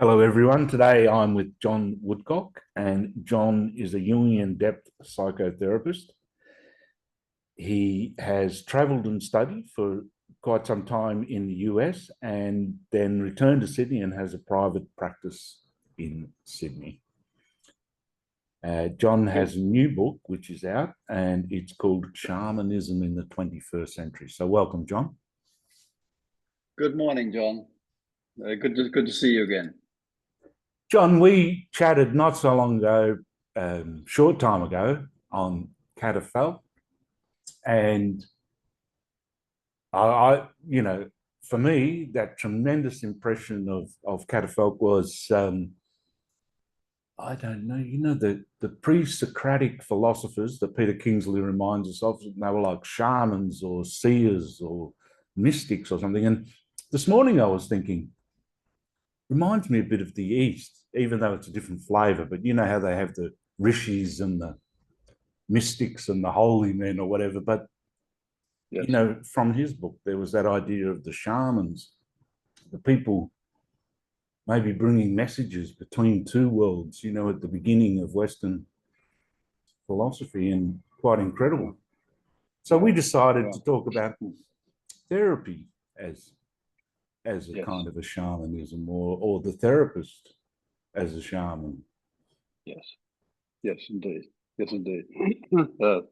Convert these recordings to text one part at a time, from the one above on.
Hello, everyone. Today I'm with John Woodcock, and John is a Jungian Depth Psychotherapist. He has travelled and studied for quite some time in the US and then returned to Sydney and has a private practice in Sydney. John has a new book which is out, and it's called Shamanism in the 21st Century. So welcome, John. Good morning, John. Good to see you again. John, we chatted not so long ago, short time ago, on catafalque, and for me, that tremendous impression of catafalque was, I don't know, the pre-Socratic philosophers that Peter Kingsley reminds us of, they were like shamans or seers or mystics or something. And this morning I was thinking, reminds me a bit of the East, even though it's a different flavor. But you know how they have the rishis and the mystics and the holy men or whatever. But Yes. From his book, there was that idea of the shamans, the people maybe bringing messages between two worlds, at the beginning of Western philosophy, and quite incredible. So we decided to talk about therapy as a kind of a shamanism, or the therapist as a shaman. Yes, indeed. That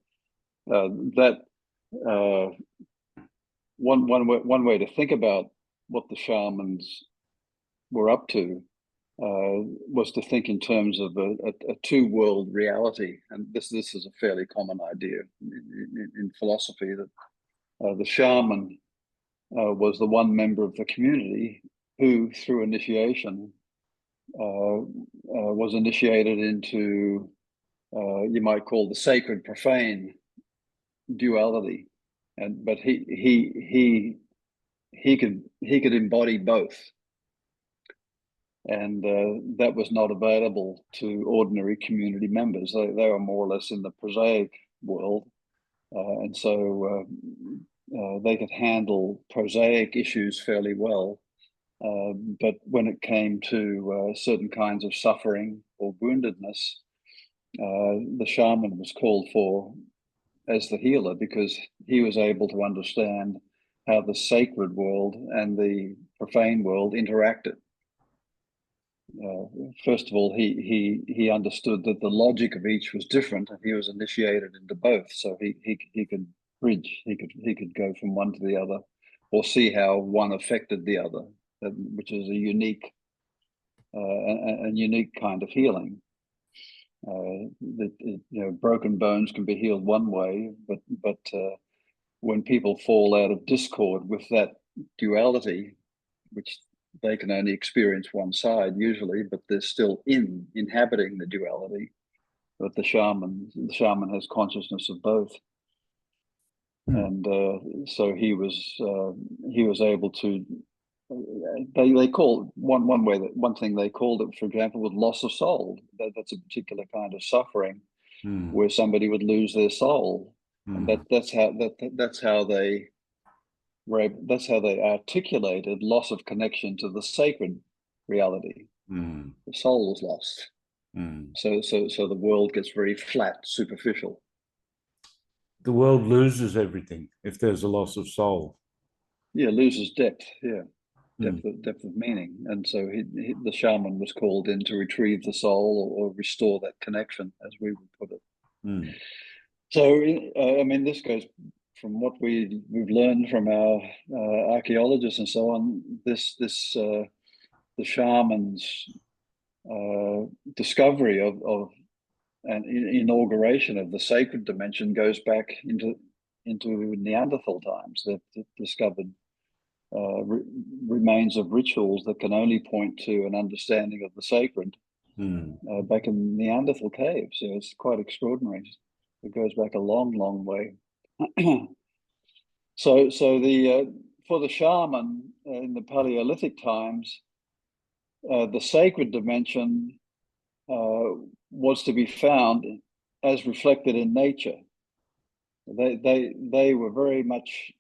one way to think about what the shamans were up to was to think in terms of a two-world reality, and this is a fairly common idea in philosophy, that the shaman was the one member of the community who, through initiation, was initiated into you might call the sacred profane duality, but he could embody both, and that was not available to ordinary community members. They were more or less in the prosaic world, and so they could handle prosaic issues fairly well. But when it came to certain kinds of suffering or woundedness, the shaman was called for as the healer, because he was able to understand how the sacred world and the profane world interacted. First of all, he understood that the logic of each was different, and he was initiated into both, so he could bridge. He could go from one to the other, or see how one affected the other, which is a unique kind of healing. Broken bones can be healed one way, but when people fall out of discord with that duality, which they can only experience one side usually, but they're still inhabiting the duality. But the shaman has consciousness of both, and so he was able to. They call one thing they called it, for example, with loss of soul. That's a particular kind of suffering where somebody would lose their soul, and that's how they articulated loss of connection to the sacred reality. The soul was lost, so the world gets very flat, superficial. The world loses everything if there's a loss of soul. Yeah, loses depth. Yeah. Depth of meaning, and so the shaman was called in to retrieve the soul, or restore that connection, as we would put it. So, I mean, this goes from what we've learned from our archaeologists and so on. The shaman's discovery of an inauguration of the sacred dimension goes back into Neanderthal times. They've discovered remains of rituals that can only point to an understanding of the sacred back in Neanderthal caves. So it's quite extraordinary. It goes back a long way. So for the shaman in the Paleolithic times, the sacred dimension was to be found as reflected in nature. They were very much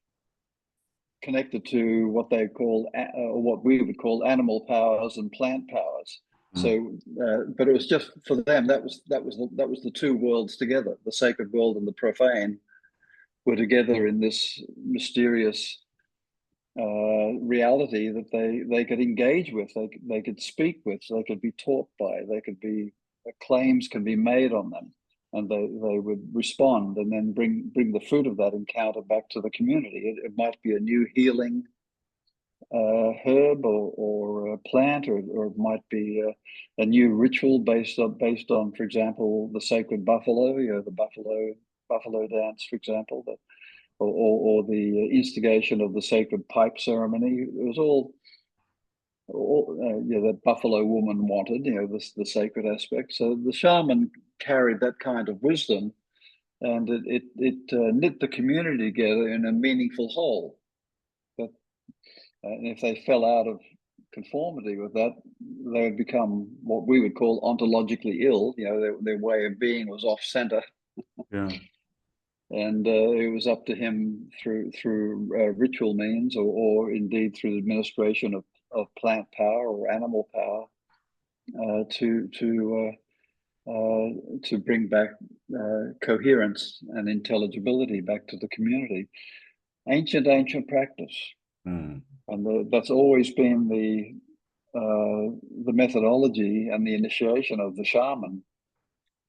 connected to what they call, or what we would call, animal powers and plant powers. So, but it was just for them. That was the two worlds together. The sacred world and the profane were together in this mysterious reality that they could engage with. They could speak with. They could be taught by. They could be claims can be made on them, and they would respond and then bring the fruit of that encounter back to the community. It might be a new healing herb or a plant, or it might be a new ritual based on, for example, the sacred buffalo, the buffalo dance, for example, or the instigation of the sacred pipe ceremony. It was all that buffalo woman wanted, the sacred aspect. So the shaman carried that kind of wisdom, and it knit the community together in a meaningful whole. And if they fell out of conformity with that, they would become what we would call ontologically ill. Their way of being was off center. Yeah. And it was up to him through ritual means, or indeed through the administration of plant power or animal power, to bring back coherence and intelligibility back to the community. Ancient practice. And that's always been the methodology and the initiation of the shaman.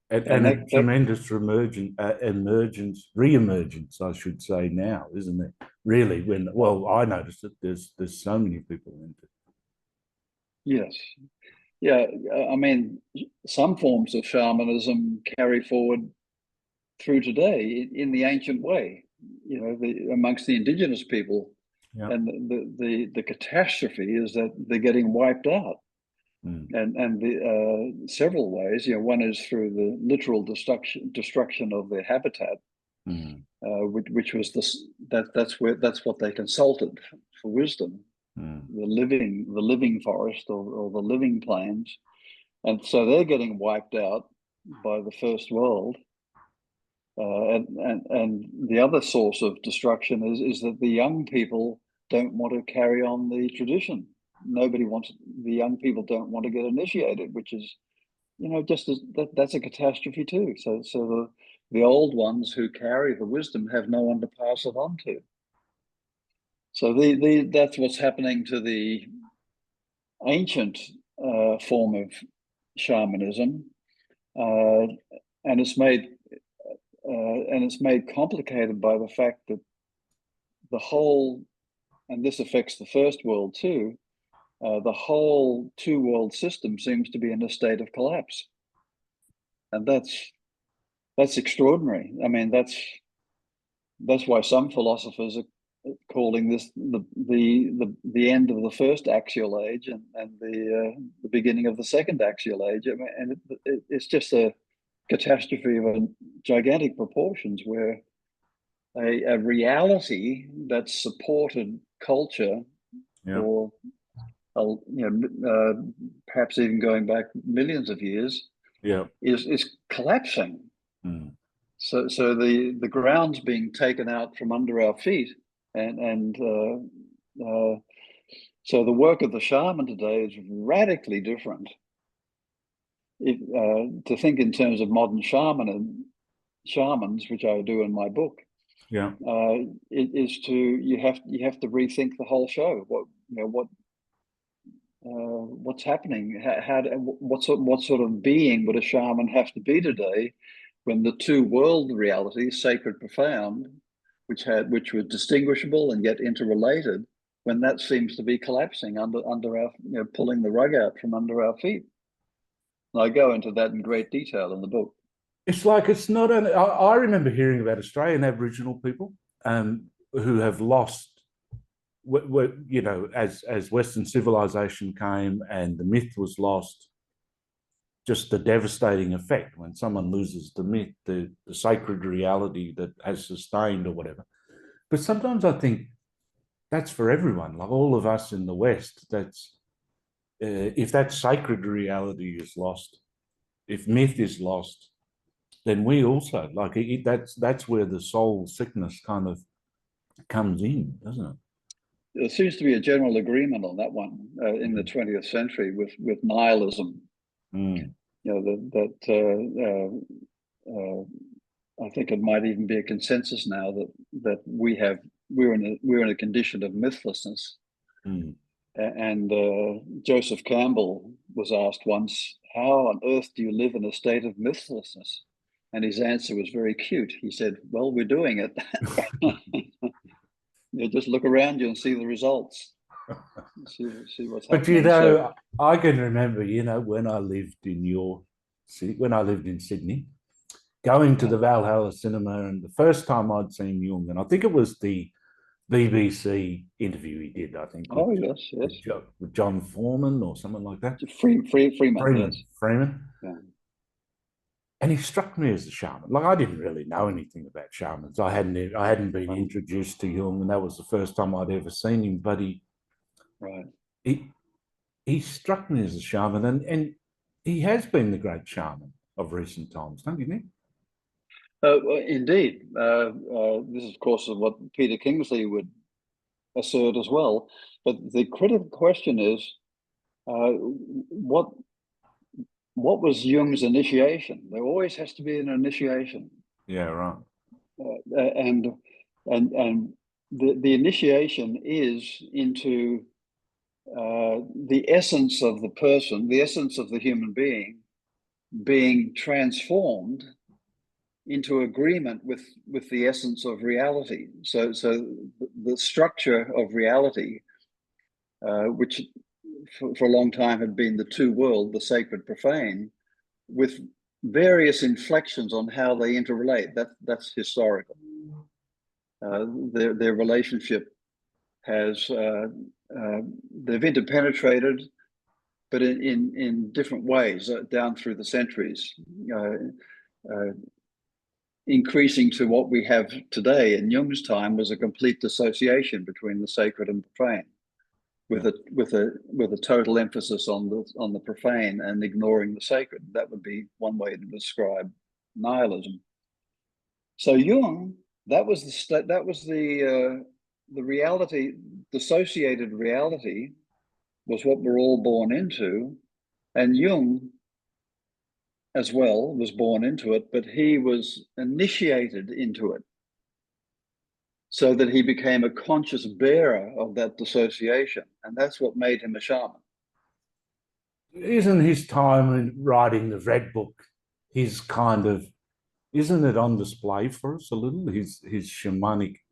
And a tremendous re-emergence, I should say now, isn't it? Really, I noticed it. There's so many people into it. Yes, yeah. I mean, some forms of shamanism carry forward through today in the ancient way. Amongst the indigenous people. Yeah. And the catastrophe is that they're getting wiped out, and the several ways. One is through the literal destruction of their habitat, which was that's what they consulted for wisdom, the living forest or the living plains, and so they're getting wiped out by the first world. And the other source of destruction is that the young people don't want to carry on the tradition. The young people don't want to get initiated, which is, that's a catastrophe too. So the old ones who carry the wisdom have no one to pass it on to. So that's what's happening to the ancient form of shamanism, and it's made complicated by the fact that the whole, and this affects the first world too, the whole two-world system seems to be in a state of collapse, and that's extraordinary. I mean, that's why some philosophers are calling this the end of the first axial age and the beginning of the second axial age. I mean, and it's just a catastrophe of gigantic proportions, where a reality that supported culture for perhaps even going back millions of years is collapsing. So the ground's being taken out from under our feet, and so the work of the shaman today is radically different. To think in terms of modern shamans, which I do in my book, it is you have to rethink the whole show. What's happening? What sort of being would a shaman have to be today, when the two world realities, sacred, profound, which were distinguishable and yet interrelated, when that seems to be collapsing under our, pulling the rug out from under our feet. And I go into that in great detail in the book. It's like it's not only. I remember hearing about Australian Aboriginal people who have lost, as Western civilization came and the myth was lost, just the devastating effect when someone loses the myth, the sacred reality that has sustained or whatever. But sometimes I think that's for everyone, like all of us in the West. That's if that sacred reality is lost, if myth is lost, then we also that's where the soul sickness kind of comes in, doesn't it? there seems to be a general agreement on that one in the 20th century with nihilism. Mm. You know, I think it might even be a consensus now that we're in a condition of mythlessness. Mm. And Joseph Campbell was asked once, "How on earth do you live in a state of mythlessness?" And his answer was very cute. He said, "Well, we're doing it." You just look around you and see the results. See what's But you happening. know, I can remember, you know, when I lived in your city, when I lived in Sydney, going to the Valhalla Cinema, and the first time I'd seen Jung, and I think it was the BBC interview he did, I think, Oh yes, yes. with John Foreman or something like that. Freeman, yes. Freeman. Yeah. And he struck me as a shaman. Like, I didn't really know anything about shamans. I hadn't been Right. introduced to Jung, and that was the first time I'd ever seen him. But Right. he struck me as a shaman, and he has been the great shaman of recent times, don't you think? Well, indeed. This is, of course, what Peter Kingsley would assert as well. But the critical question is, what was Jung's initiation? There always has to be an initiation. Yeah, right. And the initiation is into the essence of the person, the essence of the human being transformed into agreement with the essence of reality. So the structure of reality, which for a long time had been the two world, the sacred profane, with various inflections on how they interrelate. That's historical. Their relationship has they've interpenetrated, but in different ways down through the centuries, increasing to what we have today. In Jung's time was a complete dissociation between the sacred and profane, with a total emphasis on the profane and ignoring the sacred. That would be one way to describe nihilism. So Jung, that was the reality, dissociated reality was what we're all born into, and Jung as well was born into it, but he was initiated into it so that he became a conscious bearer of that dissociation, and that's what made him a shaman. Isn't his time in writing the Red Book, his kind of, isn't it on display for us a little? His shamanic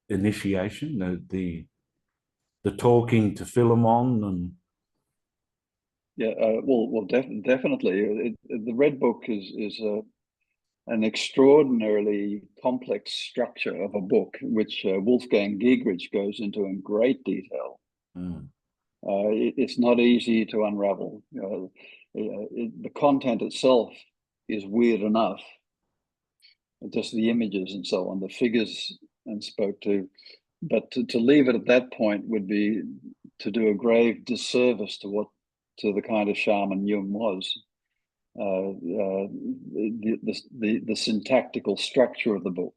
initiation, the talking to Philemon, and yeah, definitely. The Red Book is an extraordinarily complex structure of a book, which Wolfgang Giegrich goes into in great detail. It's not easy to unravel. The content itself is weird enough, just the images and so on, the figures and spoke to, but to leave it at that point would be to do a grave disservice to the kind of shaman Jung was. The syntactical structure of the book,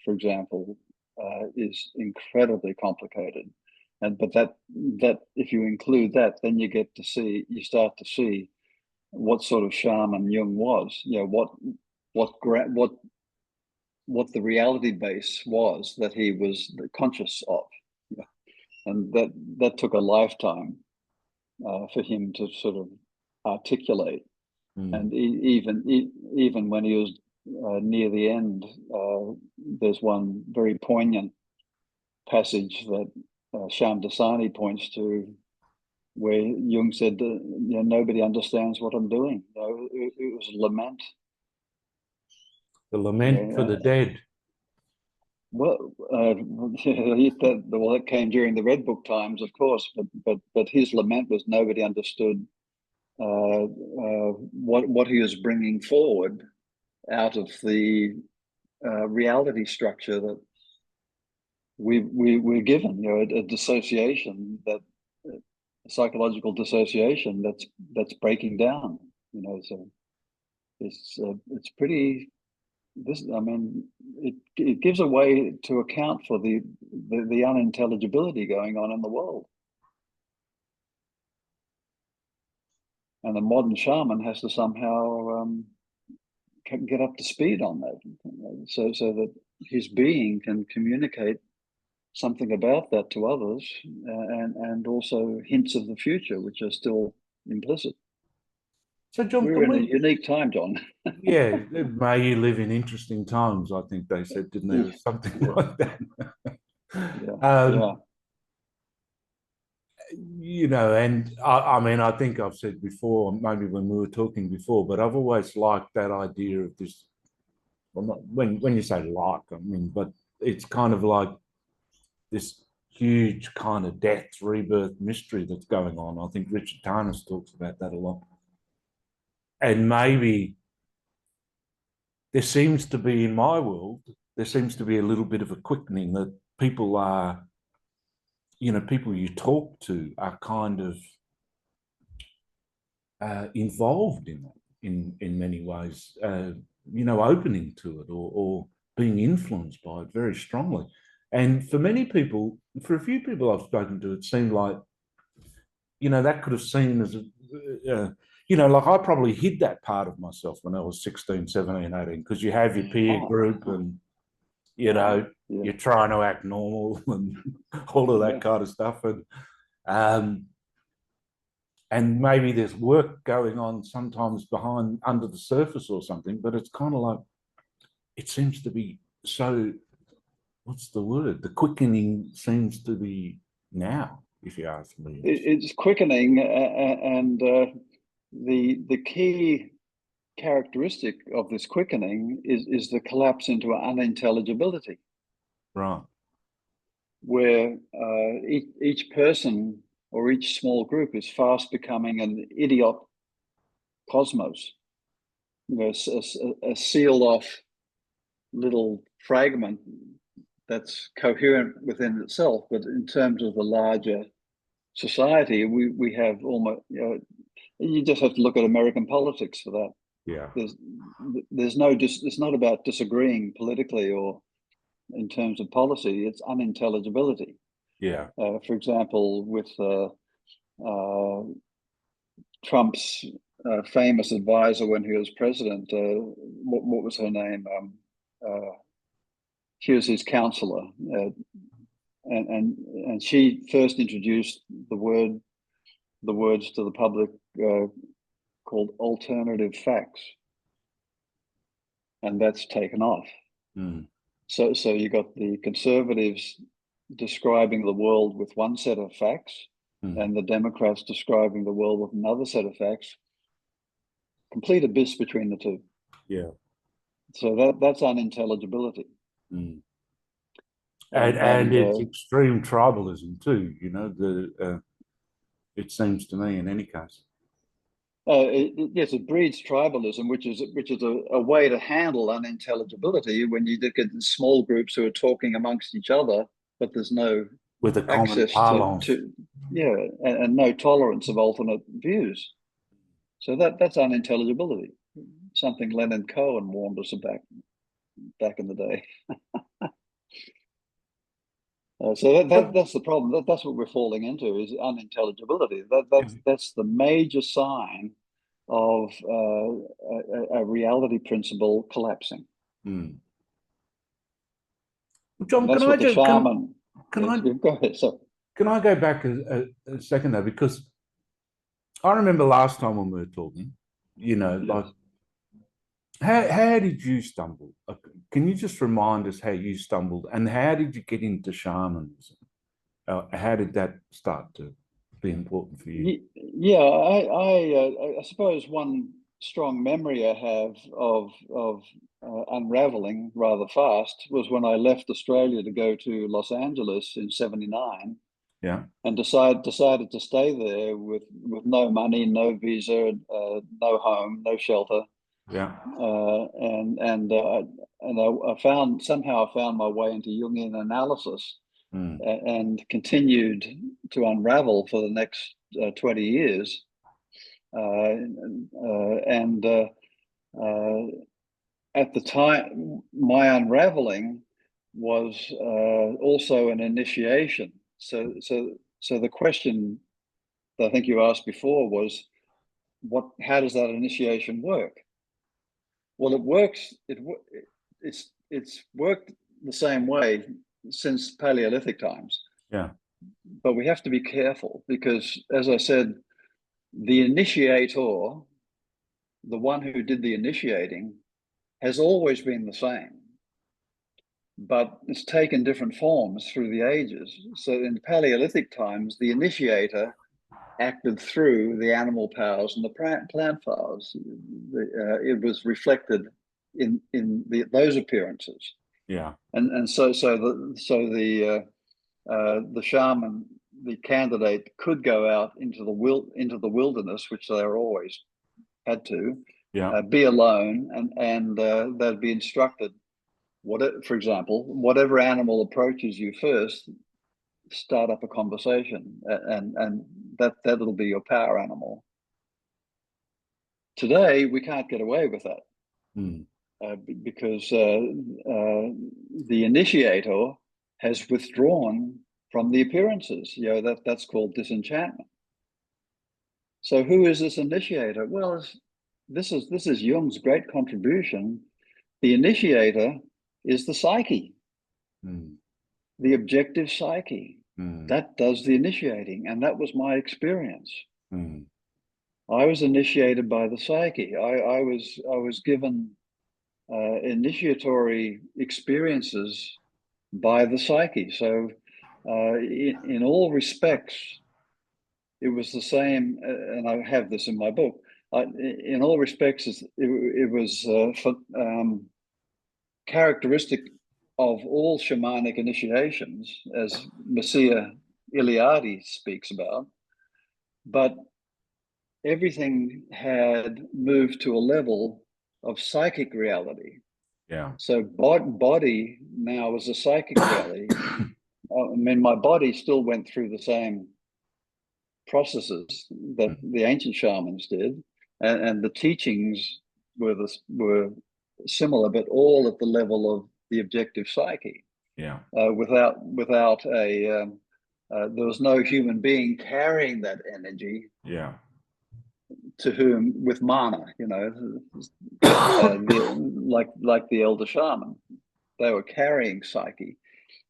for example, is incredibly complicated, but that if you include that, then you start to see what sort of shaman Jung was. You know, what the reality base was that he was conscious of, and that took a lifetime for him to sort of articulate. And even when he was near the end, there's one very poignant passage that Shamdasani points to, where Jung said, nobody understands what I'm doing. It was a lament. the lament for the dead. Well, that came during the Red Book times, of course, but his lament was nobody understood what he was bringing forward out of the reality structure that we're given. A dissociation, a psychological dissociation that's breaking down. So it's pretty this, I mean, it gives a way to account for the unintelligibility going on in the world. And the modern shaman has to somehow get up to speed on that, so that his being can communicate something about that to others, and also hints of the future, which are still implicit. So, John, We're can in a we? unique time, John. Yeah, may you live in interesting times. I think they said, didn't they, or something Yeah, like that. yeah, yeah. um, you know, and I mean, I think I've said before, maybe when we were talking before, but I've always liked that idea of this. Well, not when you say like, I mean, but it's kind of like this huge kind of death, rebirth mystery that's going on. I think Richard Tarnas talks about that a lot. And maybe there seems to be, in my world, there seems to be a little bit of a quickening that people are, you know, people you talk to are kind of involved in it in many ways, you know, opening to it, or being influenced by it very strongly. And for many people, for a few people I've spoken to, it seemed like, you know, that could have seen as a, you know, like I probably hid that part of myself when I was 16, 17, 18, because you have your peer group and, you know, Yeah, you're trying to act normal and all of that yeah. kind of stuff. And maybe there's work going on sometimes behind under the surface or something, but it's kind of like, it seems to be so, what's the word? The quickening seems to be now, if you ask me. It's quickening, and the key characteristic of this quickening is the collapse into unintelligibility, Right. where each person or each small group is fast becoming an idiot cosmos, you know, a sealed off little fragment that's coherent within itself, but in terms of the larger society, we have almost, you know, you just have to look at American politics for that. Yeah. There's no it's not about disagreeing politically or in terms of policy. It's unintelligibility. Yeah. For example, with Trump's famous advisor when he was president, what was her name? She was his counselor, and she first introduced the words to the public, called alternative facts, and that's taken off. Mm. So you got the conservatives describing the world with one set of facts, and the Democrats describing the world with another set of facts. Complete abyss between the two. Yeah. So that's unintelligibility. Mm. And And it's extreme tribalism too, you know, it seems to me in any case. yes, it breeds tribalism, which is a way to handle unintelligibility when you look at small groups who are talking amongst each other, but there's no With a common access parlance. to yeah, and no tolerance of alternate views. So that's unintelligibility. Something Leonard Cohen warned us about back in the day. So that's the problem. That's what we're falling into, is unintelligibility. That's the major sign of a reality principle collapsing. Mm. And John, that's what the shaman. can Yes, I go ahead. So can I go back a second though? Because I remember last time when we were talking, you know, yes. like how did you stumble? Can you just remind us how you stumbled and how did you get into shamanism? How did that start to be important for you? Yeah, I suppose one strong memory I have of unraveling rather fast was when I left Australia to go to Los Angeles in '79, Yeah. and decided to stay there with no money, no visa, no home, no shelter, Yeah. and I somehow found my way into Jungian analysis, Mm. and continued to unravel for the next 20 years. And at the time, my unraveling was also an initiation. So the question that I think you asked before was, how does that initiation work? Well, it works. It's worked the same way since Paleolithic times. Yeah. But we have to be careful because, as I said, the initiator, the one who did the initiating, has always been the same, but it's taken different forms through the ages. So in Paleolithic times, the initiator acted through the animal powers and the plant powers. It was reflected in those appearances. Yeah. And so the shaman, the candidate, could go out into the wilderness, which they were always had to, be alone, and they'd be instructed. For example, whatever animal approaches you first, start up a conversation, and that'll be your power animal. Today, we can't get away with that because the initiator has withdrawn from the appearances. That's called disenchantment. So, who is this initiator? Well, this is Jung's great contribution. The initiator is the psyche. The objective psyche that does the initiating, and that was my experience. I was initiated by the psyche. I was given initiatory experiences by the psyche. So in all respects, it was the same, and I have this in my book. In all respects, it was characteristic of all shamanic initiations, as Messiah Iliadi speaks about, but everything had moved to a level of psychic reality. Yeah. So body now was a psychic reality. I mean, my body still went through the same processes that the ancient shamans did, and the teachings were similar, but all at the level of the objective psyche. Yeah. Without a there was no human being carrying that energy. Yeah. To whom, with mana, like the elder shaman, they were carrying psyche.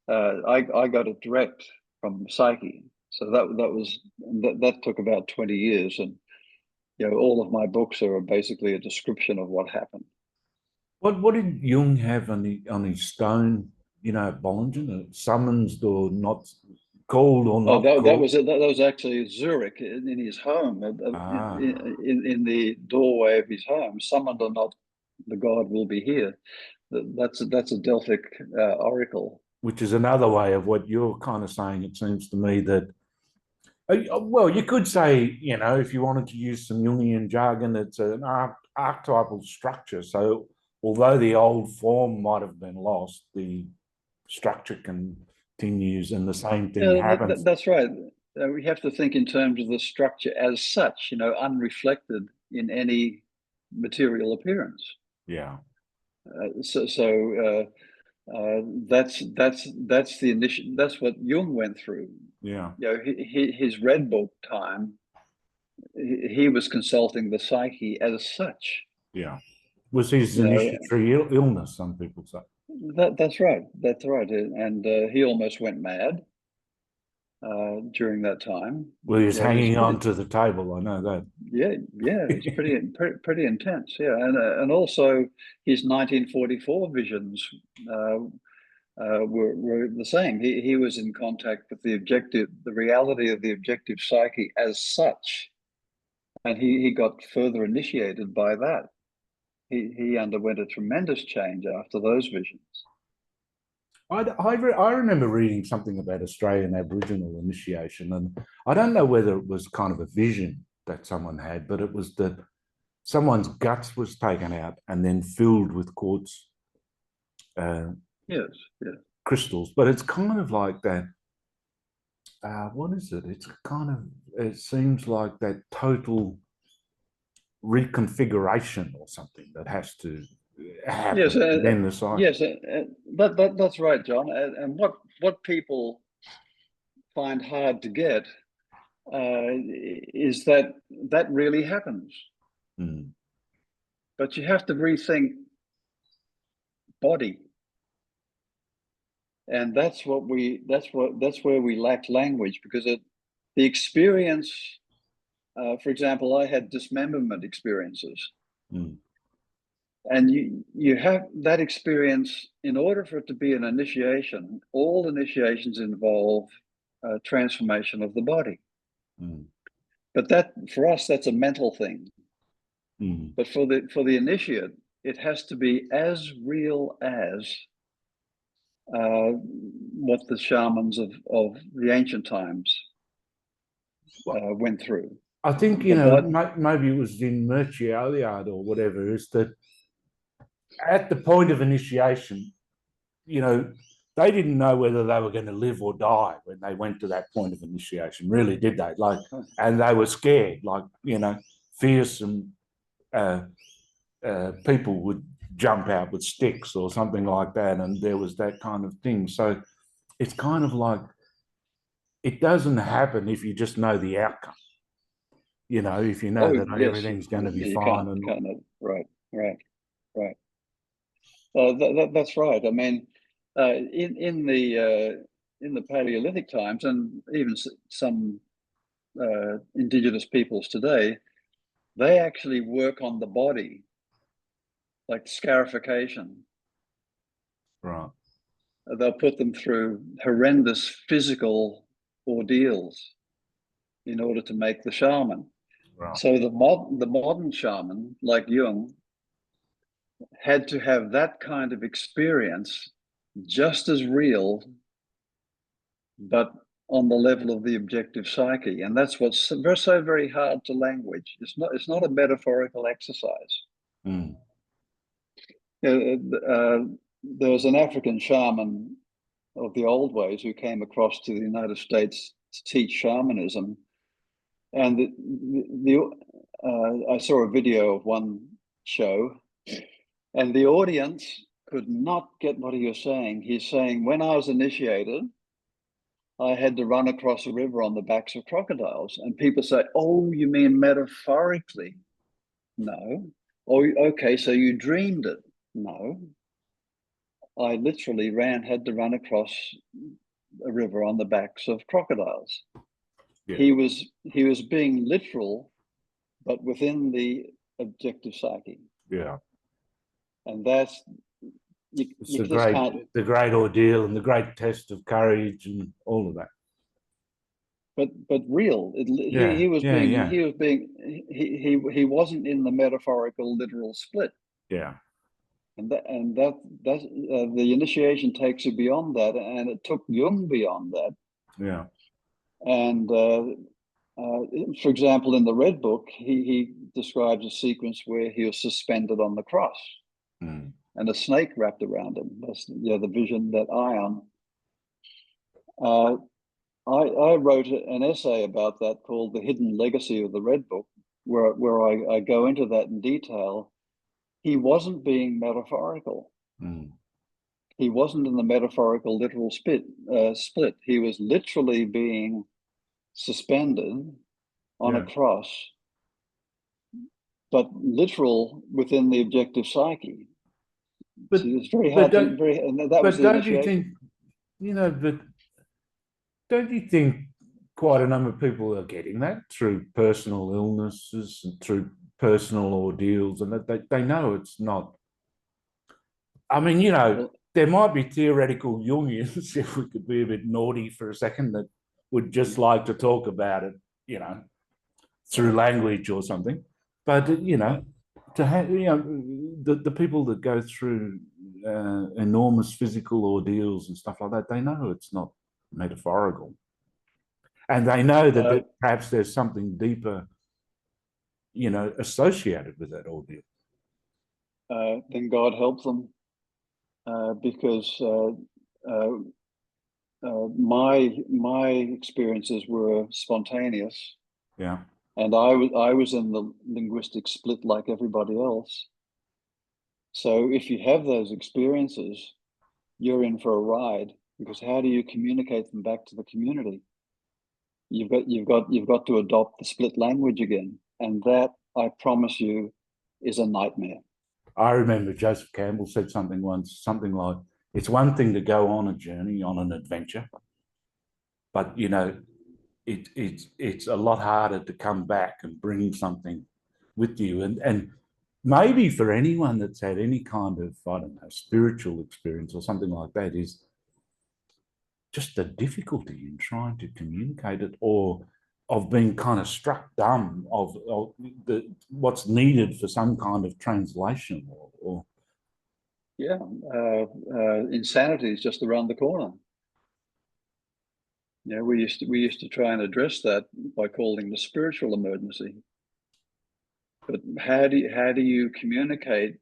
I got it direct from psyche, so that took about 20 years, and all of my books are basically a description of what happened. What did Jung have on his stone? At Bollingen, summoned or not called or not called? That was it. That was actually Zurich in his home, in the doorway of his home. Summoned or not, the god will be here. That's a Delphic oracle. Which is another way of what you're kind of saying. It seems to me that, well, you could say, if you wanted to use some Jungian jargon, it's an archetypal structure. So although the old form might have been lost, the structure continues, and the same thing happens. That's right. We have to think in terms of the structure as such, unreflected in any material appearance. Yeah. That's the initial. That's what Jung went through. Yeah. His Red Book time, he was consulting the psyche as such. Yeah. Was his initiatory illness, some people say. That's right. That's right. And he almost went mad during that time. Well, he was hanging on to the table. I know that. Yeah, it's pretty intense. Yeah, and also his 1944 visions were the same. He was in contact with the reality of the objective psyche as such, and he got further initiated by that. He underwent a tremendous change after those visions. I remember reading something about Australian Aboriginal initiation, and I don't know whether it was kind of a vision that someone had, but it was that someone's guts was taken out and then filled with quartz crystals. But it's kind of like that. What is it? It seems like that total reconfiguration or something that has to Yes, happen, then the cycle. yes, that's right, John. And what people find hard to get is that really happens. Mm. But you have to rethink body, and that's where we lack language, because the experience. For example, I had dismemberment experiences. Mm. And you have that experience. In order for it to be an initiation, all initiations involve transformation of the body. Mm. But that, for us, that's a mental thing. Mm. But for the initiate, it has to be as real as what the shamans of the ancient times went through. I think, maybe it was in Merchialiad or whatever, is that at the point of initiation, they didn't know whether they were going to live or die when they went to that point of initiation, really, did they? And they were scared, fearsome people would jump out with sticks or something like that, and there was that kind of thing. So it's kind of like, it doesn't happen if you just know the outcome. If you know that yes, everything's going to be you fine. right. That's right. I mean, in the Paleolithic times, and even some indigenous peoples today, they actually work on the body, like scarification. Right. They'll put them through horrendous physical ordeals in order to make the shaman. Right. So the modern shaman, like Jung, had to have that kind of experience, just as real, but on the level of the objective psyche. And that's what's so very hard to language. It's not a metaphorical exercise. Mm. There was an African shaman of the old ways who came across to the United States to teach shamanism. And I saw a video of one show, and the audience could not get what he was saying. He's saying, when I was initiated, I had to run across a river on the backs of crocodiles. And people say, oh, you mean metaphorically? No. Oh, okay, so you dreamed it? No. I literally had to run across a river on the backs of crocodiles. Yeah. He was being literal, but within the objective psyche. Yeah. And that's, it's the great ordeal and the great test of courage and all of that. But real. He wasn't in the metaphorical literal split. Yeah. And that the initiation takes you beyond that, and it took Jung beyond that. Yeah. And for example, in the Red Book, he describes a sequence where he was suspended on the cross, and a snake wrapped around him. That's the vision, that ion. I wrote an essay about that called "The Hidden Legacy of the Red Book," where I go into that in detail. He wasn't being metaphorical. He wasn't in the metaphorical literal split. He was literally being suspended on a cross, but literal within the objective psyche. But so it's very hard and that was the don't initiation. you think, but don't you think quite a number of people are getting that through personal illnesses and through personal ordeals, and that they know it's not. I mean, there might be theoretical Jungians, if we could be a bit naughty for a second, that would just like to talk about it, through language or something. But, to have, the people that go through enormous physical ordeals and stuff like that, they know it's not metaphorical. And they know that perhaps there's something deeper, associated with that ordeal. Then God help them, because my experiences were spontaneous. And I was in the linguistic split like everybody else. So if you have those experiences, you're in for a ride, because how do you communicate them back to the community? You've got to adopt the split language again, and that, I promise you, is a nightmare. I remember Joseph Campbell said something once, something like, it's one thing to go on a journey, on an adventure, but you know, it's a lot harder to come back and bring something with you. And maybe for anyone that's had any kind of, I don't know, spiritual experience or something like that, is just the difficulty in trying to communicate it, or of being kind of struck dumb of what's needed for some kind of translation or Yeah, insanity is just around the corner. Yeah, we used to try and address that by calling the spiritual emergency. But how do you communicate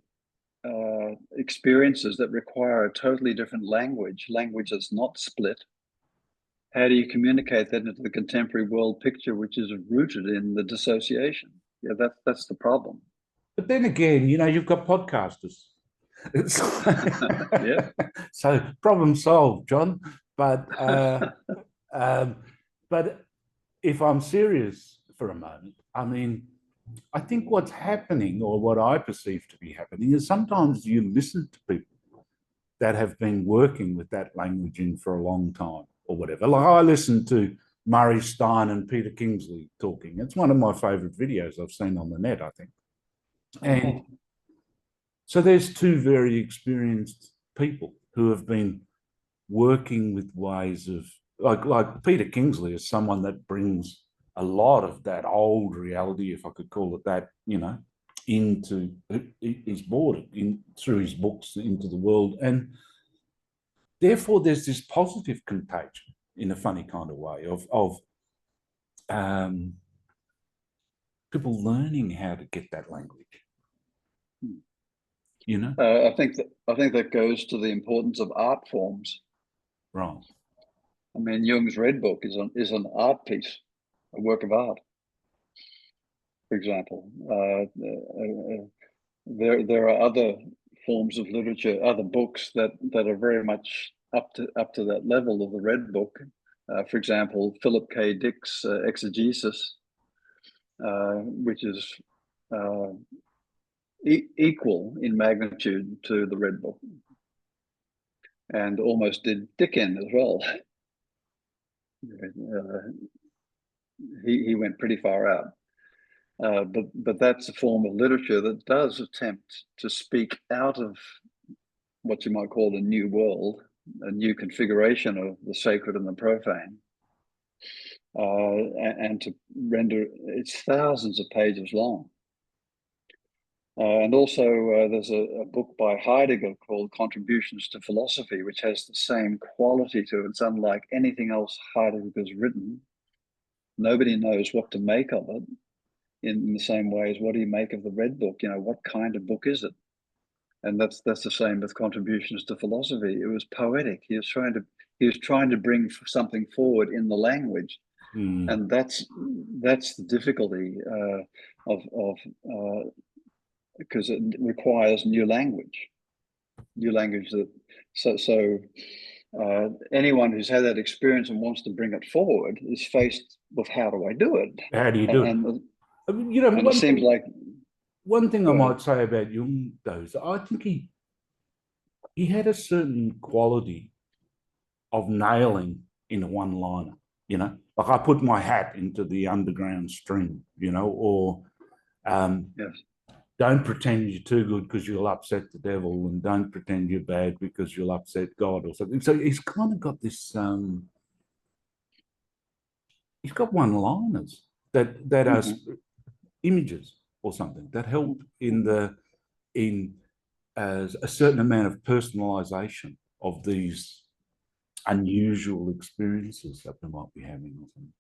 experiences that require a totally different language that's not split? How do you communicate that into the contemporary world picture, which is rooted in the dissociation? Yeah, that's the problem. But then again, you know, you've got podcasters. Yeah. So problem solved, John. But but if I'm serious for a moment, I mean, I think what's happening, or what I perceive to be happening, is sometimes you listen to people that have been working with that language in for a long time or whatever. Like I listened to Murray Stein and Peter Kingsley talking. It's one of my favorite videos I've seen on the net, I think. And so there's two very experienced people who have been working with ways of, like Peter Kingsley is someone that brings a lot of that old reality, if I could call it that, you know, into his board, in through his books into the world. And therefore there's this positive contagion in a funny kind of way of people learning how to get that language. You know, I think that goes to the importance of art forms. right. I mean, Jung's Red Book is an art piece, a work of art. For example, there are other forms of literature, other books that are very much up to that level of the Red Book. For example, Philip K. Dick's Exegesis, which is equal in magnitude to the Red Book, and almost did Dickens as well. He went pretty far out. But that's a form of literature that does attempt to speak out of what you might call a new world, a new configuration of the sacred and the profane, and to render it's thousands of pages long. And also there's a book by Heidegger called Contributions to Philosophy, which has the same quality to it. It's unlike anything else Heidegger's written. Nobody knows what to make of it. In the same way as, what do you make of the Red Book? You know, what kind of book is it? And that's the same with Contributions to Philosophy. It was poetic. He was trying to bring something forward in the language, and that's the difficulty because it requires new language that so anyone who's had that experience and wants to bring it forward is faced with, how do I do it? How do you do it? I mean, you know, and it seems like one thing I might say about Jung, though, is I think he had a certain quality of nailing in a one-liner. You know, like I put my hat into the underground stream. You know, or yes. Don't pretend you're too good because you'll upset the devil, and don't pretend you're bad because you'll upset God or something. So he's kind of got this. He's got one-liners that are images or something that help in a certain amount of personalization of these unusual experiences that we might be having or something.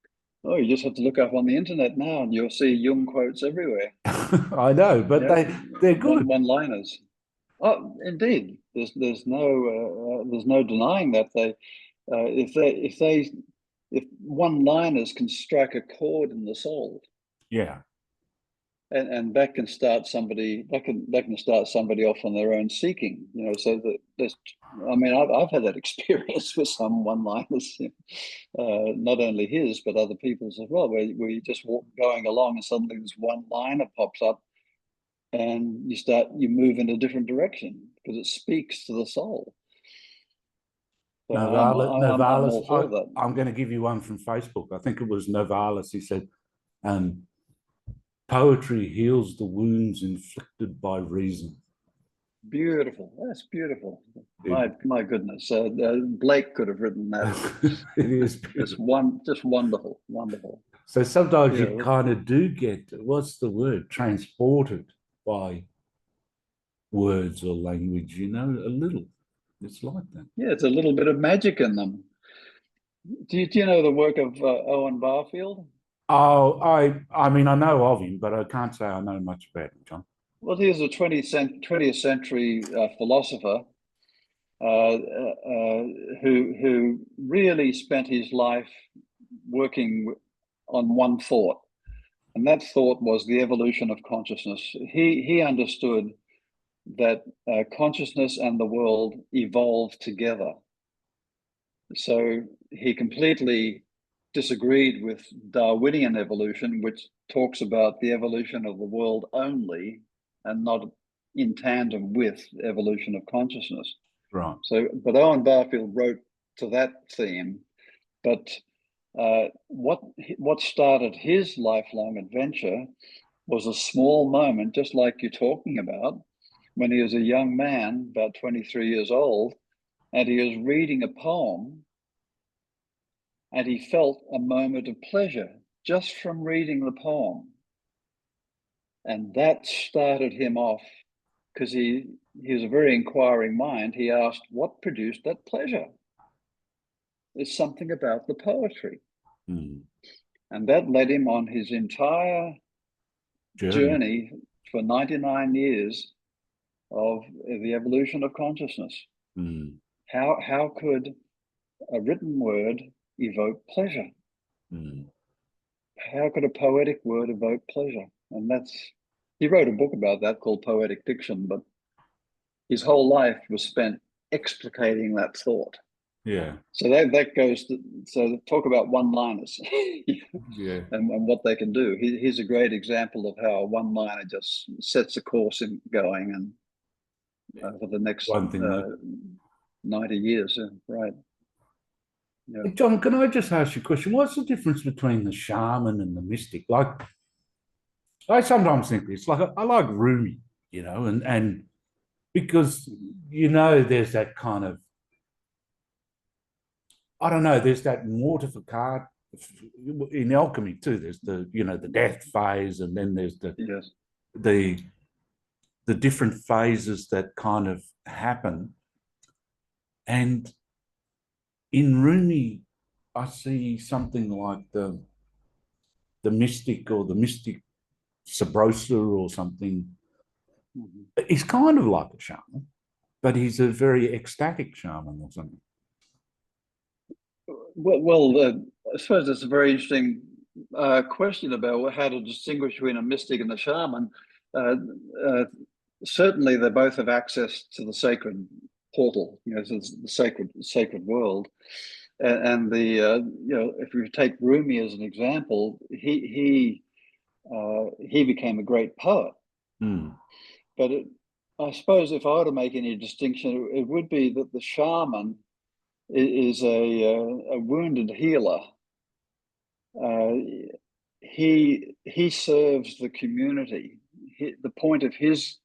Oh, you just have to look up on the internet now and you'll see Jung quotes everywhere. I know, but yeah, they're good. One-liners. Oh, indeed. There's no denying that if one-liners can strike a chord in the soul. Yeah. and that can start somebody off on their own seeking, so that there's, I mean, I've had that experience with some one-liners, not only his but other people's as well, where you just going along and suddenly this one-liner pops up and you move in a different direction because it speaks to the soul. So I'm all for that. I'm going to give you one from Facebook. I think it was Novalis. He said, poetry heals the wounds inflicted by reason. Beautiful. That's beautiful. My goodness. Blake could have written that. It is just wonderful. So sometimes you kind of do get, what's the word, transported by words or language, a little. It's like that. Yeah, it's a little bit of magic in them. Do you know the work of Owen Barfield? Oh, I mean, I know of him, but I can't say I know much about him, John. Well, he was a 20th century philosopher who really spent his life working on one thought, and that thought was the evolution of consciousness. He understood that consciousness and the world evolve together. So he completely disagreed with Darwinian evolution, which talks about the evolution of the world only and not in tandem with evolution of consciousness. Right. So, but Owen Barfield wrote to that theme. But what started his lifelong adventure was a small moment, just like you're talking about, when he was a young man, about 23 years old, and he was reading a poem, and he felt a moment of pleasure just from reading the poem. And that started him off, because he was a very inquiring mind. He asked, what produced that pleasure? There's something about the poetry. Mm. And that led him on his entire journey for 99 years of the evolution of consciousness. Mm. How could a written word evoke pleasure? Mm. How could a poetic word evoke pleasure? And he wrote a book about that called Poetic Diction, but his whole life was spent explicating that thought. Yeah. So that goes to, so talk about one-liners. Yeah. And what they can do. He's a great example of how a one-liner just sets a course in going, and for the next 90 years, right? Yeah. John, can I just ask you a question? What's the difference between the shaman and the mystic? Like, I sometimes think it's like I like Rumi, and because there's that kind of, I don't know, there's that mortificat in alchemy too. There's the death phase, and then there's the different phases that kind of happen. And in Rumi, I see something like the mystic or the mystic Sabrosa or something. Mm-hmm. He's kind of like a shaman, but he's a very ecstatic shaman or something. Well, I suppose it's a very interesting question about how to distinguish between a mystic and a shaman. Certainly, they both have access to the sacred portal, the sacred world. And if we take Rumi as an example, he became a great poet. Mm. But I suppose if I were to make any distinction, it would be that the shaman is a wounded healer. He serves the community. The point of his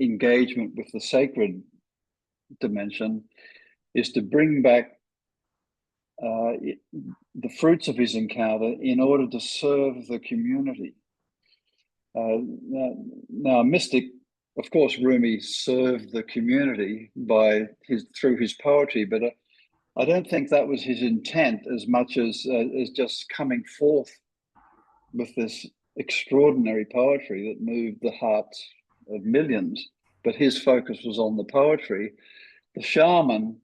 engagement with the sacred dimension is to bring back the fruits of his encounter in order to serve the community. Now, a mystic, of course, Rumi served the community through his poetry, but I don't think that was his intent as much as just coming forth with this extraordinary poetry that moved the hearts of millions. But his focus was on the poetry. The shaman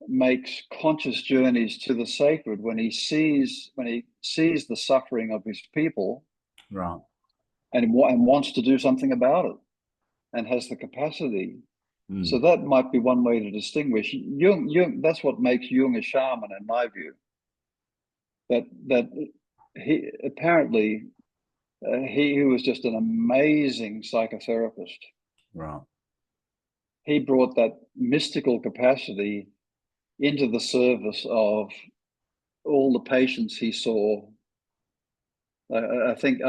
makes conscious journeys to the sacred when he sees the suffering of his people, right, and wants to do something about it and has the capacity. So Mm. that might be one way to distinguish. Jung, that's what makes Jung a shaman, in my view. That he apparently he was just an amazing psychotherapist. Right. He brought that mystical capacity into the service of all the patients he saw. I think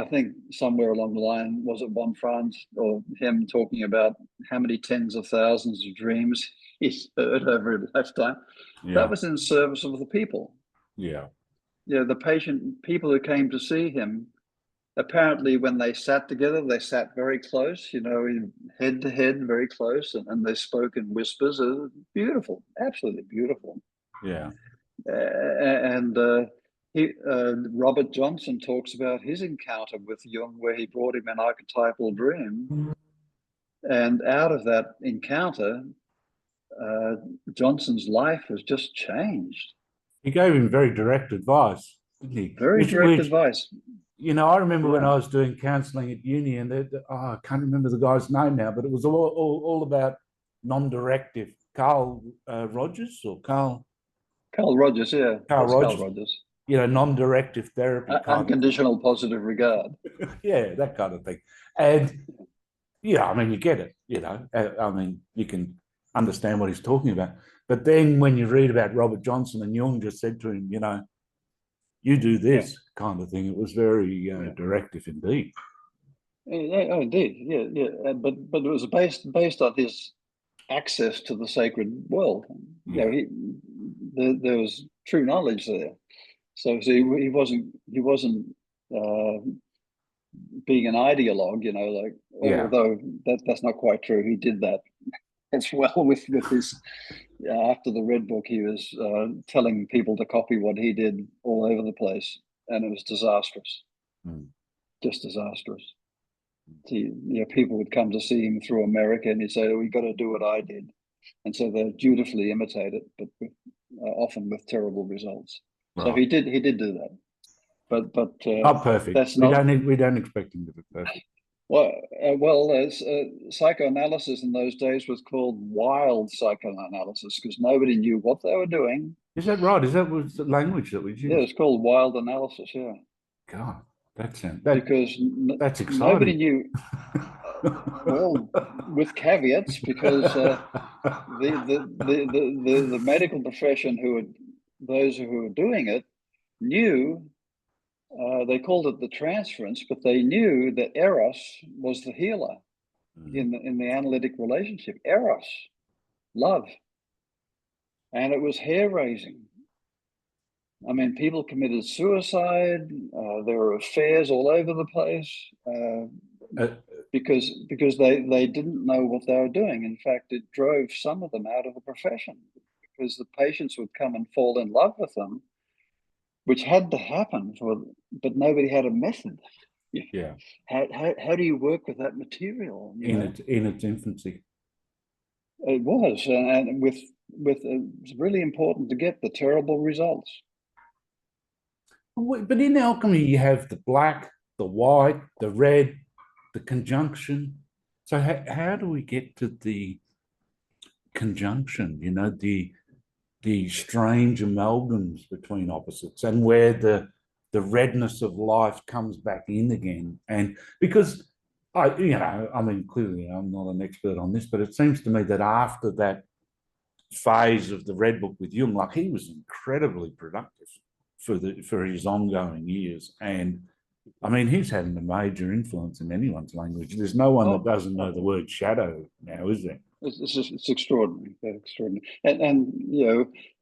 somewhere along the line, was it Von Franz or him talking about how many tens of thousands of dreams he's heard over a lifetime? Yeah. That was in service of the people. Yeah. Yeah, the people who came to see him, apparently when they sat together, they sat very close, head to head, very close, and they spoke in whispers. Beautiful, absolutely beautiful. Yeah. And Robert Johnson talks about his encounter with Jung, where he brought him an archetypal dream. And out of that encounter, Johnson's life was just changed. He gave him very direct advice, didn't he? Very direct advice. I remember when I was doing counselling at uni, and I can't remember the guy's name now, but it was all about non-directive. Carl Rogers or Carl? Carl Rogers, yeah. Carl That's Rogers. Carl Rogers. Non-directive therapy. Unconditional positive regard. Yeah, that kind of thing. And, I mean, you get it, I mean, you can understand what he's talking about. But then when you read about Robert Johnson and Jung just said to him, you do this kind of thing, it was very directive indeed. Yeah, indeed, yeah. But it was based on his access to the sacred world. Yeah. There was true knowledge there. So he wasn't being an ideologue, although that's not quite true. He did that as well with his. After the Red Book, he was telling people to copy what he did all over the place, and it was disastrous, just disastrous. People would come to see him through America, and he'd say, "Oh, we got to do what I did," and so they dutifully imitate it, but often with terrible results. Right. So he did do that, but not perfect. That's we don't expect him to be perfect. Well, psychoanalysis in those days was called wild psychoanalysis because nobody knew what they were doing. Is that right? Is that was the language that we use? Yeah, it's called wild analysis. Yeah. God, that's exciting. Nobody knew. Well, with caveats, because the medical profession, those who were doing it, knew. They called it the transference, but they knew that Eros was the healer in the analytic relationship. Eros, love, and it was hair raising. I mean, people committed suicide. There were affairs all over the place because they didn't know what they were doing. In fact, it drove some of them out of the profession because the patients would come and fall in love with them, which had to happen but nobody had a method. Yeah. How do you work with that material? In its infancy. It was, and it's really important to get the terrible results. But in alchemy, you have the black, the white, the red, the conjunction. So how do we get to the conjunction? The strange amalgams between opposites, and where the redness of life comes back in again. And because I mean, clearly I'm not an expert on this, but it seems to me that after that phase of the Red Book with Jung, like, he was incredibly productive for his ongoing years. And I mean, he's had a major influence in anyone's language. There's no one that doesn't know the word shadow now, is there? It's extraordinary, extraordinary, and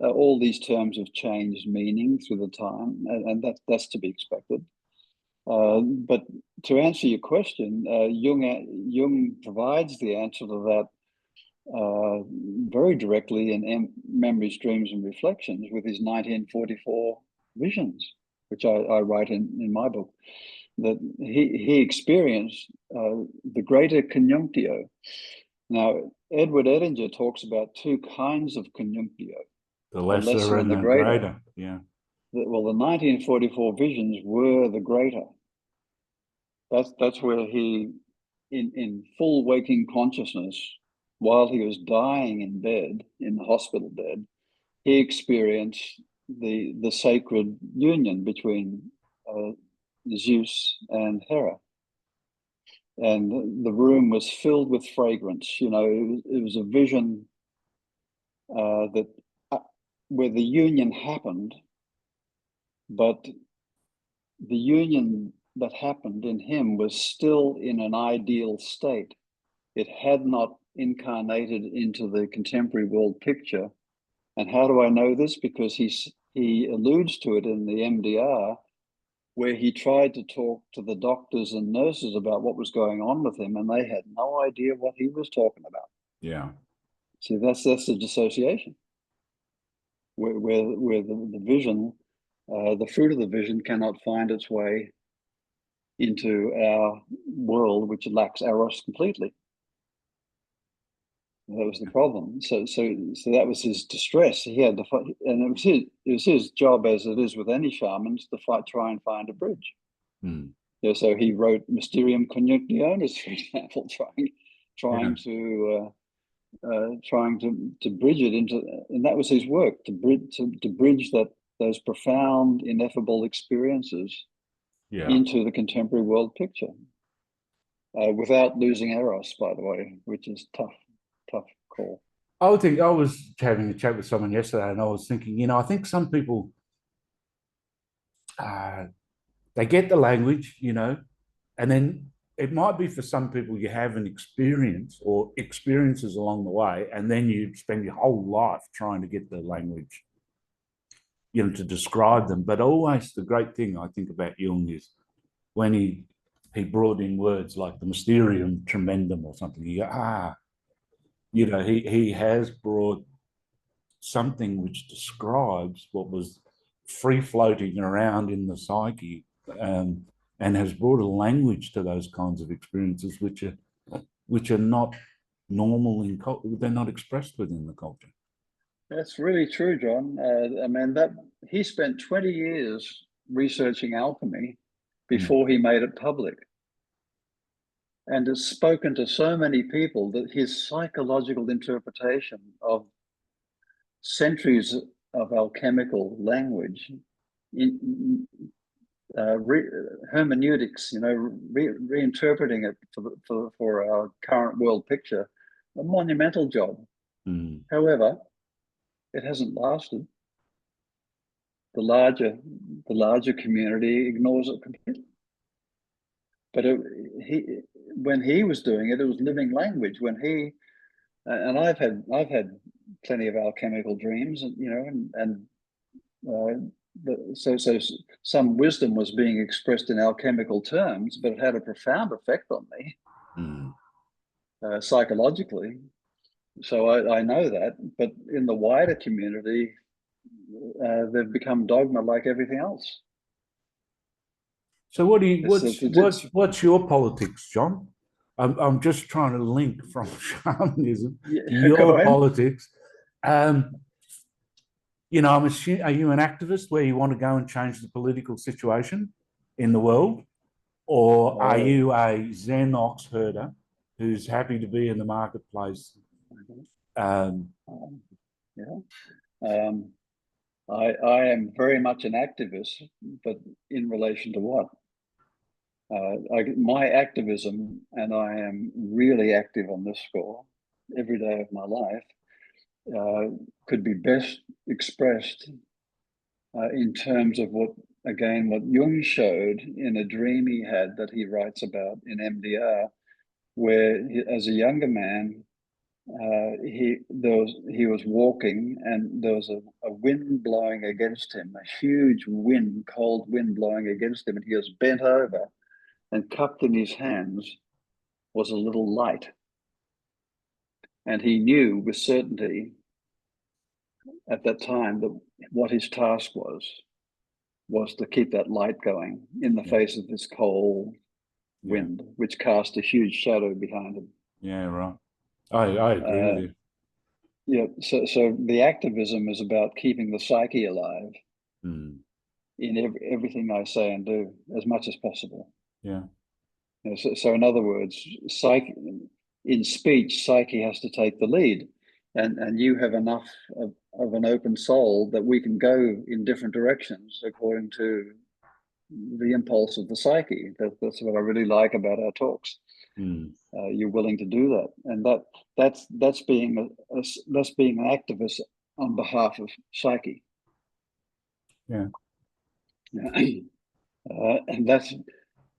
all these terms have changed meaning through the time, and that's to be expected. But to answer your question, Jung provides the answer to that very directly in Memories, Dreams, and Reflections with his 1944 visions, which I write in my book. That he experienced the greater conjunctio. Now, Edward Edinger talks about two kinds of conjunctio. The lesser and the greater. Yeah. Well, the 1944 visions were the greater. that's where he, in full waking consciousness, while he was dying in bed, in the hospital bed, he experienced the sacred union between Zeus and Hera. And the room was filled with fragrance. You know, it was a vision that where the union happened, but the union that happened in him was still in an ideal state. It had not incarnated into the contemporary world picture. And how do I know this? Because he alludes to it in the MDR, where he tried to talk to the doctors and nurses about what was going on with him, and they had no idea what he was talking about. Yeah. See, that's the dissociation, where the vision, the fruit of the vision cannot find its way into our world, which lacks eros completely. That was the problem. So that was his distress. He had to fight, and it was his job, as it is with any shamans, to try and find a bridge. Mm. Yeah, so he wrote Mysterium Conjunctionis, for example, trying to bridge it into, and that was his work, to bridge those profound, ineffable experiences into the contemporary world picture, without losing eros, by the way, which is tough call. I was having a chat with someone yesterday, and I was thinking, you know, I think some people they get the language, you know, and then it might be for some people you have an experience or experiences along the way, and then you spend your whole life trying to get the language, you know, to describe them. But always the great thing I think about Jung is when he brought in words like the mysterium tremendum or something, you go, you know, he has brought something which describes what was free floating around in the psyche, and has brought a language to those kinds of experiences which are not normal in culture. They're not expressed within the culture. That's really true, John. I mean, that he spent 20 years researching alchemy before he made it public, and has spoken to so many people that his psychological interpretation of centuries of alchemical language, hermeneutics, you know, reinterpreting it for our current world picture, a monumental job. However, it hasn't lasted. The larger community ignores it completely. But when he was doing it, it was living language. When and I've had plenty of alchemical dreams, you know, so some wisdom was being expressed in alchemical terms, but it had a profound effect on me psychologically. So I know that, but in the wider community, they've become dogma like everything else. So what's your politics, John? I'm just trying to link from shamanism to your politics. You know, I'm assuming, are you an activist where you want to go and change the political situation in the world? Or are you a Zen ox herder who's happy to be in the marketplace? I am very much an activist, but in relation to what? My activism, and I am really active on this score every day of my life, could be best expressed in terms of what Jung showed in a dream he had that he writes about in MDR, where as a younger man, he was walking, and there was a wind blowing against him, a huge wind, cold wind blowing against him, and he was bent over, and cupped in his hands was a little light. And he knew with certainty at that time that what his task was to keep that light going in the face of this cold wind, which cast a huge shadow behind him. Yeah, right. I agree with you. Yeah, so the activism is about keeping the psyche alive in everything I say and do as much as possible. Yeah. So in other words, psyche, in speech, psyche has to take the lead, and you have enough of an open soul that we can go in different directions according to the impulse of the psyche. That's what I really like about our talks. You're willing to do that, and that's being an activist on behalf of psyche. Yeah. And that's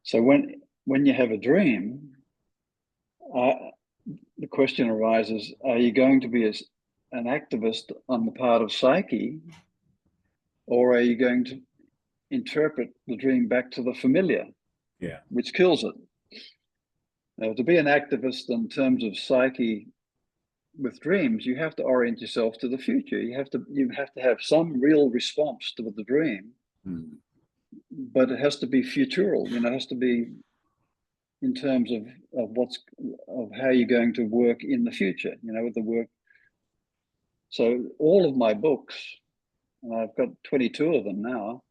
so when you have a dream, the question arises: are you going to be an activist on the part of psyche, or are you going to interpret the dream back to the familiar? Yeah. Which kills it. Now, to be an activist in terms of psyche with dreams, you have to orient yourself to the future. You have to have some real response to the dream, but it has to be futural. It has to be in terms of how you're going to work in the future. With the work. So all of my books, and I've got 22 of them now,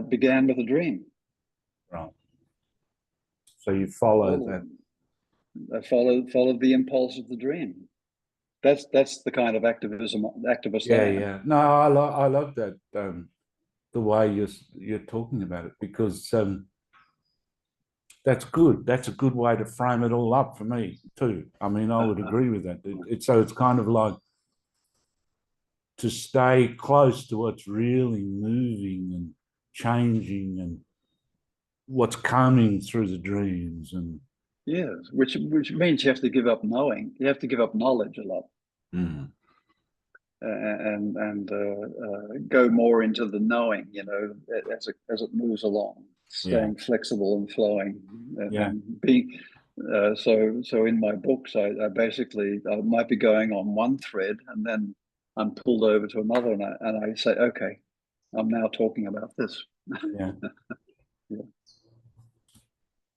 began with a dream. Right. So you follow that. I followed the impulse of the dream. That's the kind of activist Yeah, I am. yeah. No, I love that the way you're talking about it, because that's good. That's a good way to frame it all up for me too. I mean, I would agree with that. It's kind of like to stay close to what's really moving and changing and what's coming through the dreams. And yes, which means you have to give up knowing. You have to give up knowledge a lot, and go more into the knowing. As it moves along, staying flexible and flowing, and being. So in my books, I basically might be going on one thread, and then I'm pulled over to another, and I say, okay, I'm now talking about this. Yeah. Yeah.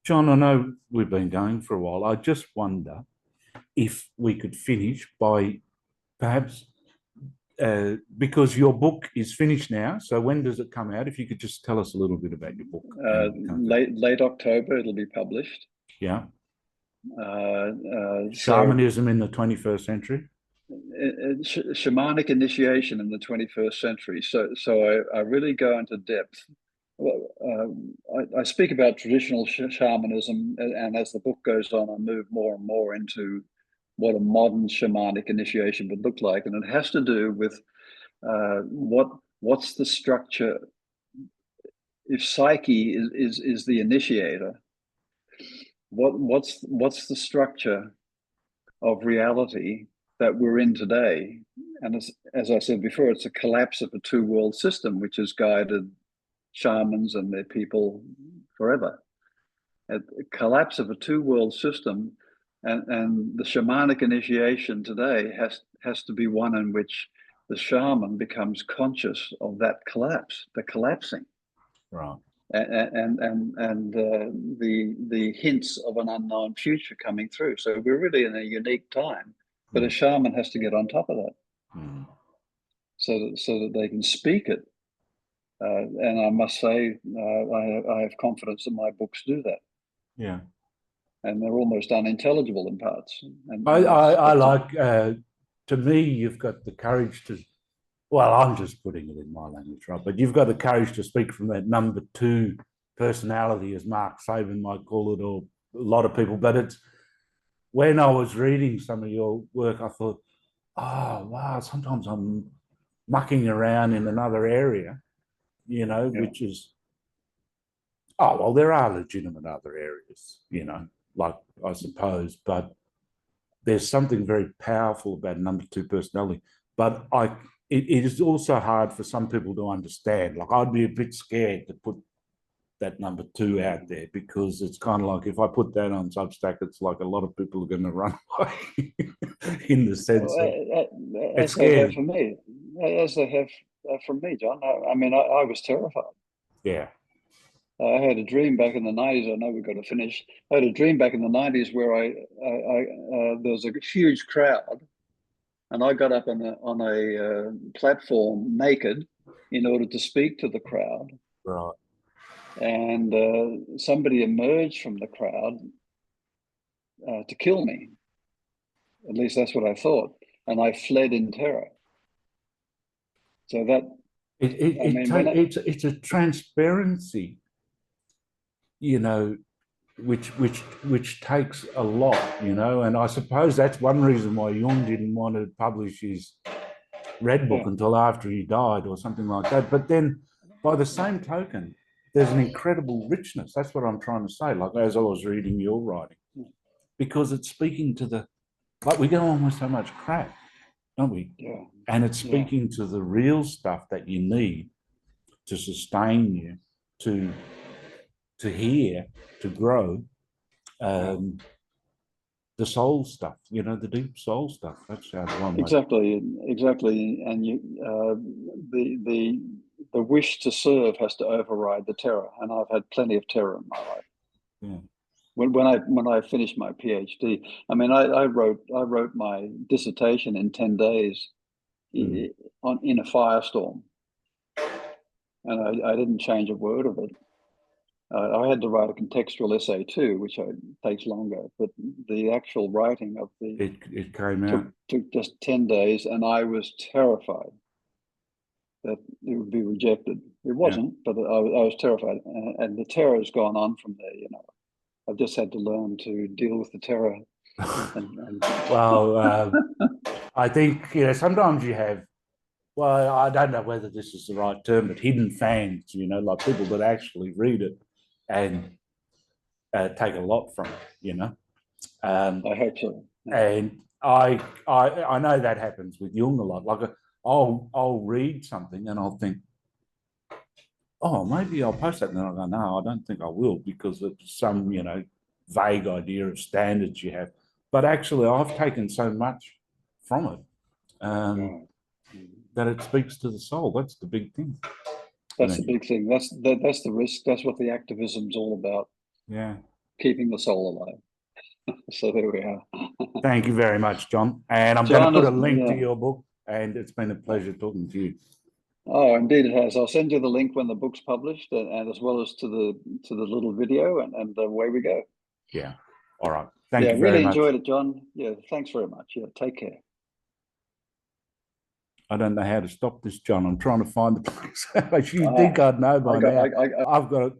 John, I know we've been going for a while. I just wonder if we could finish by perhaps, because your book is finished now. So when does it come out? If you could just tell us a little bit about your book. Late October, it'll be published. Yeah. Shamanism in the 21st century. Shamanic initiation in the 21st century. So I really go into depth. I speak about traditional shamanism, and as the book goes on, I move more and more into what a modern shamanic initiation would look like, and it has to do with what's the structure. If psyche is the initiator, what's the structure of reality that we're in today? And as I said before, it's a collapse of a two-world system which has guided shamans and their people forever. A collapse of a two-world system, and the shamanic initiation today has to be one in which the shaman becomes conscious of that collapse, the collapsing, right, and the hints of an unknown future coming through. So we're really in a unique time, but a shaman has to get on top of that, so that they can speak it. And I must say, I have confidence that my books do that. Yeah. And they're almost unintelligible in parts. And I like, to me, you've got the courage to, well, I'm just putting it in my language, right? But you've got the courage to speak from that number two personality, as Mark Saban might call it, or a lot of people. But it's, when I was reading some of your work, I thought, oh, wow, sometimes I'm mucking around in another area, which is, oh, well, there are legitimate other areas, like, I suppose, but there's something very powerful about number two personality. But it is also hard for some people to understand. Like, I'd be a bit scared to put that number two out there, because it's kind of like, if I put that on Substack, it's like a lot of people are going to run away in the sense of it's scary. As they have from me, John. I mean, I was terrified. Yeah. I had a dream back in the 90s. I know we've got to finish. I had a dream back in the 90s where there was a huge crowd, and I got up on a platform naked in order to speak to the crowd. Right. and somebody emerged from the crowd to kill me. At least that's what I thought, and I fled in terror. So that it's a transparency, you know, which takes a lot, you know, and I suppose that's one reason why Jung didn't want to publish his Red Book until after he died or something like that. But then, by the same token, there's an incredible richness. That's what I'm trying to say. Like as I was reading your writing, because it's speaking to the, like we get on with so much crap, don't we? Yeah. And it's speaking to the real stuff that you need to sustain you, to hear, to grow. The soul stuff, you know, the deep soul stuff. That's one way. Exactly. And you, the wish to serve has to override the terror. And I've had plenty of terror in my life. Yeah. When I finished my PhD, I mean, I wrote my dissertation in 10 days in a firestorm, and I didn't change a word of it. I had to write a contextual essay too, which takes longer. But the actual writing of it came out took just 10 days, and I was terrified that it would be rejected. It wasn't, but I was terrified, and the terror has gone on from there. You know, I've just had to learn to deal with the terror. Well, I think, you know, sometimes you have, well, I don't know whether this is the right term, but hidden fans, you know, like people that actually read it and take a lot from it, you know. I hope so. And I know that happens with Jung a lot. Like I'll read something and I'll think, oh, maybe I'll post that, and then I'll go, no, I don't think I will, because of some, you know, vague idea of standards you have. But actually, I've taken so much from it that it speaks to the soul. That's the big thing. That's the big thing. That's the risk. That's what the activism's all about. Yeah. Keeping the soul alive. So there we are. Thank you very much, John. And I'm going to put a link to your book, and it's been a pleasure talking to you. Oh, indeed it has. I'll send you the link when the book's published, and as well as to the little video, and away we go. Yeah. All right. Thank you very really much. Enjoyed it, John. Yeah, thanks very much. Yeah, take care. I don't know how to stop this, John. I'm trying to find the place. You think I'd know by now. I've got to